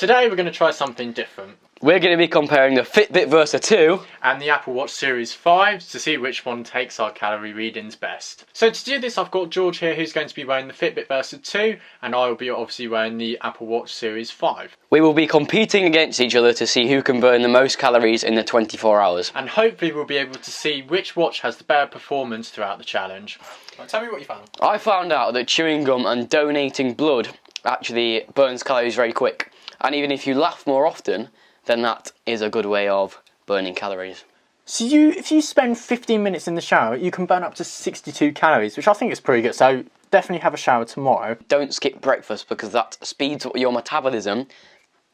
Today we're going to try something different. We're going to be comparing the Fitbit Versa 2 and the Apple Watch Series 5 to see which one takes our calorie readings best. So to do this, I've got George here who's going to be wearing the Fitbit Versa 2 and I will be obviously wearing the Apple Watch Series 5. We will be competing against each other to see who can burn the most calories in the 24 hours. And hopefully we'll be able to see which watch has the better performance throughout the challenge. Right, tell me what you found. I found out that chewing gum and donating blood actually burns calories very quick. And even if you laugh more often, then that is a good way of burning calories. So if you spend 15 minutes in the shower, you can burn up to 62 calories, which I think is pretty good. So definitely have a shower tomorrow. Don't skip breakfast because that speeds up your metabolism.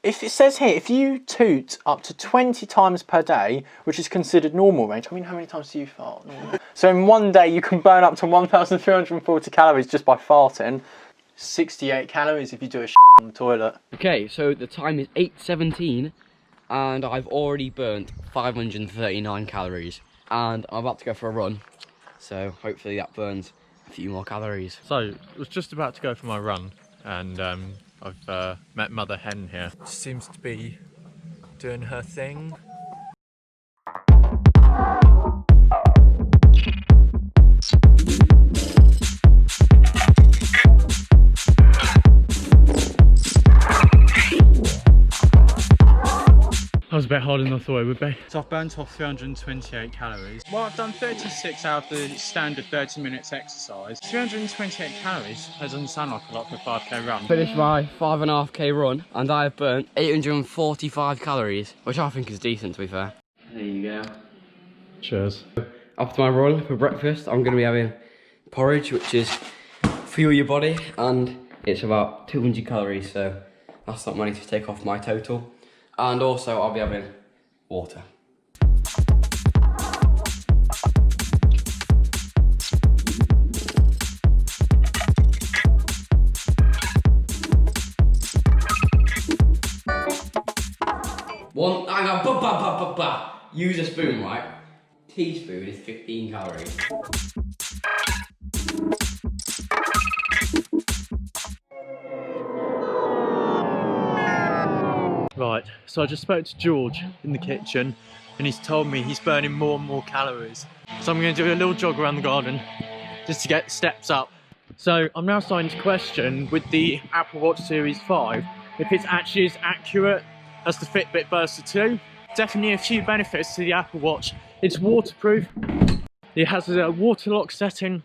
If it says here, if you toot up to 20 times per day, which is considered normal range, I mean, how many times do you fart? So in one day, you can burn up to 1,340 calories just by farting. 68 calories if you do a shit on the toilet. Okay, so the time is 8:17 and I've already burnt 539 calories. And I'm about to go for a run, so hopefully that burns a few more calories. So, I was just about to go for my run and I've met Mother Hen here. She seems to be doing her thing. That was a bit harder than I thought it would be. So I've burnt off 328 calories. Well, I've done 36 out of the standard 30 minutes exercise. 328 calories doesn't sound like a lot for a 5k run. Finished my 5.5k run and I have burnt 845 calories, which I think is decent to be fair. There you go. Cheers. After my run for breakfast, I'm going to be having porridge, which is fuel your body, and it's about 200 calories, so that's not money to take off my total. And also, I'll be having water. Hang on, use a spoon, right? Teaspoon is 15 calories. Right, so I just spoke to George in the kitchen and he's told me he's burning more and more calories. So I'm going to do a little jog around the garden just to get steps up. So I'm now starting to question with the Apple Watch Series 5 if it's actually as accurate as the Fitbit Versa 2. Definitely a few benefits to the Apple Watch. It's waterproof, it has a water lock setting.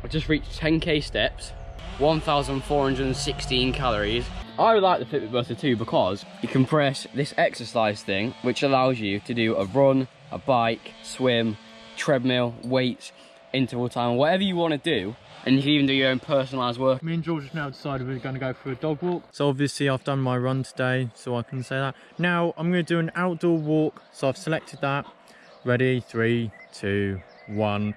I just reached 10k steps. 1,416 calories. I like the Fitbit Versa 2 because you can press this exercise thing, which allows you to do a run, a bike, swim, treadmill, weights, interval time, whatever you want to do. And you can even do your own personalised work. Me and George have now decided we're going to go for a dog walk. So obviously I've done my run today, so I can say that. Now I'm going to do an outdoor walk, so I've selected that. Ready, 3, 2, 1.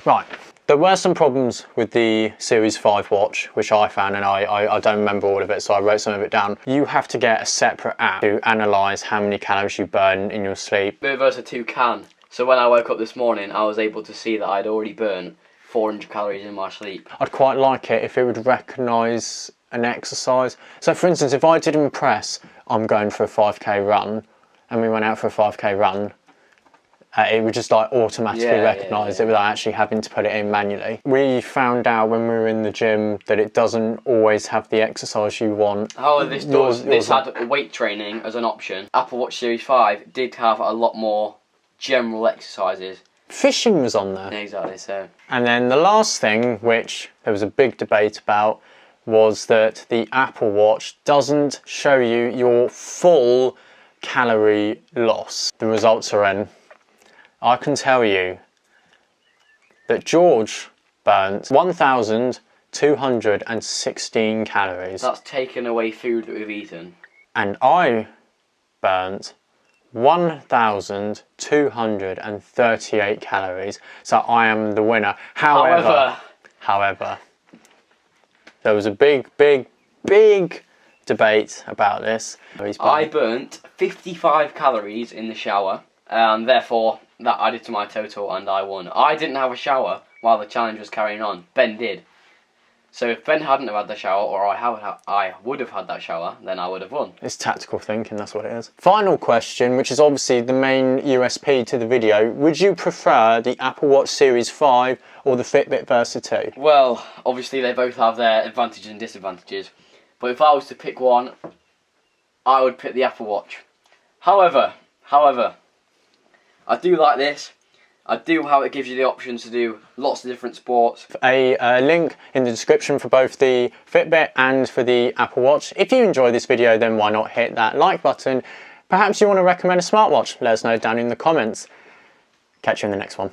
Right, there were some problems with the Series 5 watch, which I found, and I don't remember all of it, so I wrote some of it down. You have to get a separate app to analyse how many calories you burn in your sleep. Fitbit Versa 2 can. So when I woke up this morning, I was able to see that I'd already burned 400 calories in my sleep. I'd quite like it if it would recognise an exercise. So for instance, if I didn't press, I'm going for a 5k run, and we went out for a 5k run, it would just like automatically recognise it without actually having to put it in manually. We found out when we were in the gym that it doesn't always have the exercise you want. Oh, this does. This had weight training as an option. Apple Watch Series 5 did have a lot more general exercises. Fishing was on there. Exactly, so. And then the last thing, which there was a big debate about, was that the Apple Watch doesn't show you your full calorie loss. The results are in. I can tell you that George burnt 1,000 216 calories. That's taken away food that we've eaten. And I burnt 1,238 calories. So I am the winner. However, there was a big debate about this. I burnt 55 calories in the shower, and therefore that added to my total and I won. I didn't have a shower while the challenge was carrying on. Ben did. So if Ben hadn't have had the shower, or I would have had that shower, then I would have won. It's tactical thinking, that's what it is. Final question, which is obviously the main USP to the video. Would you prefer the Apple Watch Series 5 or the Fitbit Versa 2? Well, obviously they both have their advantages and disadvantages. But if I was to pick one, I would pick the Apple Watch. However, I do like this. I do how it gives you the option to do lots of different sports. A link in the description for both the Fitbit and for the Apple Watch. If you enjoy this video, then why not hit that like button? Perhaps you want to recommend a smartwatch? Let us know down in the comments. Catch you in the next one.